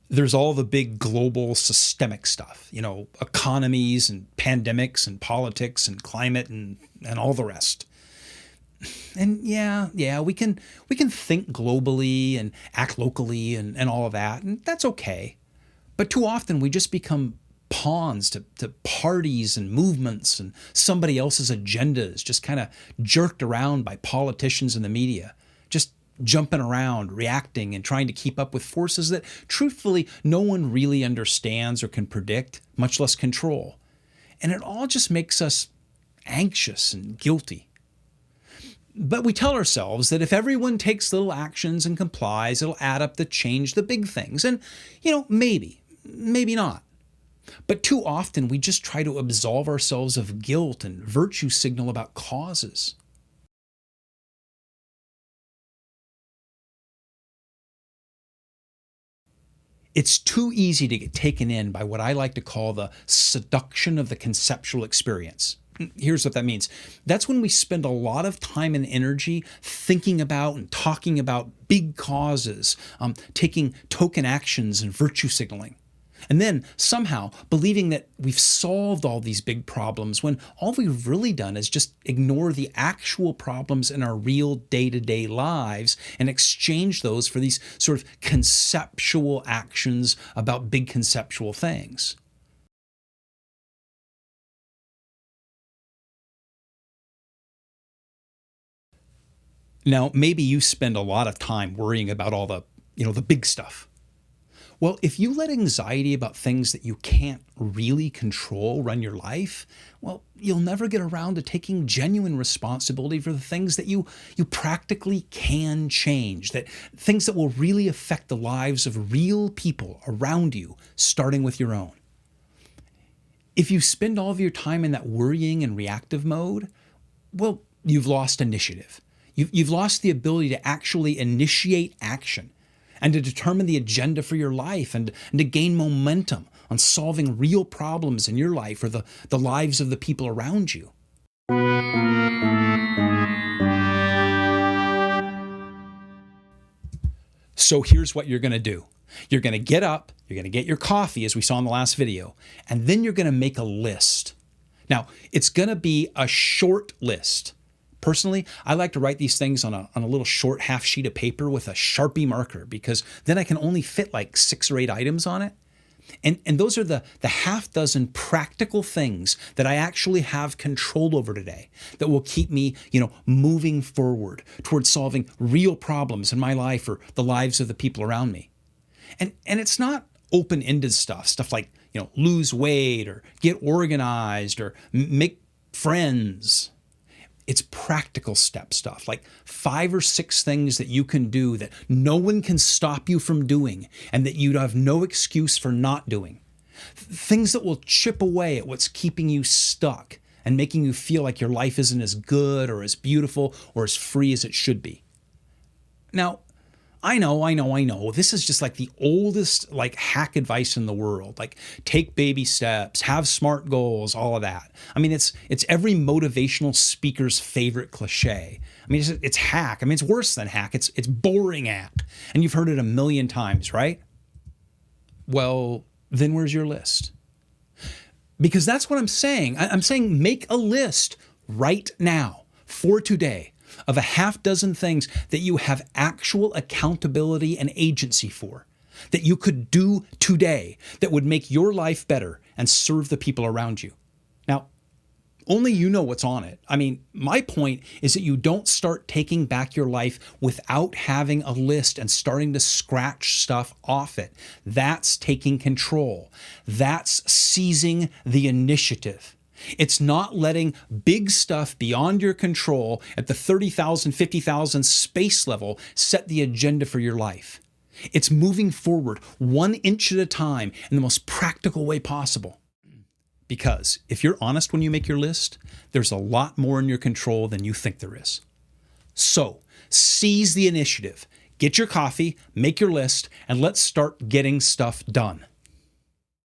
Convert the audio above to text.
There's all the big global systemic stuff, economies and pandemics and politics and climate and all the rest. And yeah, we can think globally and act locally and all of that, and that's okay. But too often we just become pawns to parties and movements and somebody else's agendas, just kind of jerked around by politicians and the media, just jumping around, reacting, and trying to keep up with forces that truthfully no one really understands or can predict, much less control. And it all just makes us anxious and guilty. But we tell ourselves that if everyone takes little actions and complies, it'll add up to change the big things. And, maybe not. But too often we just try to absolve ourselves of guilt and virtue signal about causes. It's too easy to get taken in by what I like to call the seduction of the conceptual experience. Here's what that means. That's when we spend a lot of time and energy thinking about and talking about big causes, taking token actions and virtue signaling. And then somehow believing that we've solved all these big problems when all we've really done is just ignore the actual problems in our real day-to-day lives and exchange those for these sort of conceptual actions about big conceptual things. Now, maybe you spend a lot of time worrying about all the big stuff. Well, if you let anxiety about things that you can't really control run your life, well, you'll never get around to taking genuine responsibility for the things that you practically can change, that things that will really affect the lives of real people around you, starting with your own. If you spend all of your time in that worrying and reactive mode, well, you've lost initiative. You've lost the ability to actually initiate action and to determine the agenda for your life and to gain momentum on solving real problems in your life or the lives of the people around you. So here's what you're going to do. You're going to get up, you're going to get your coffee, as we saw in the last video, and then you're going to make a list. Now, it's going to be a short list. Personally, I like to write these things on a little short half sheet of paper with a Sharpie marker because then I can only fit like 6 or 8 items on it. And those are the half dozen practical things that I actually have control over today that will keep me, moving forward towards solving real problems in my life or the lives of the people around me. And it's not open-ended stuff like, lose weight or get organized or make friends. It's practical step stuff, like 5 or 6 things that you can do that no one can stop you from doing and that you'd have no excuse for not doing. Things that will chip away at what's keeping you stuck and making you feel like your life isn't as good or as beautiful or as free as it should be. Now, I know. This is just like the oldest hack advice in the world. Like take baby steps, have smart goals, all of that. I mean, it's every motivational speaker's favorite cliche. I mean, it's hack. I mean, it's worse than hack. It's boring hack. And you've heard it a million times, right? Well, then where's your list? Because that's what I'm saying. I'm saying make a list right now for today of a half dozen things that you have actual accountability and agency for, that you could do today that would make your life better and serve the people around you. Now, only you know what's on it. I mean, my point is that you don't start taking back your life without having a list and starting to scratch stuff off it. That's taking control. That's seizing the initiative. It's not letting big stuff beyond your control at the 30,000, 50,000 space level set the agenda for your life. It's moving forward 1 inch at a time in the most practical way possible. Because if you're honest when you make your list, there's a lot more in your control than you think there is. So seize the initiative, get your coffee, make your list, and let's start getting stuff done.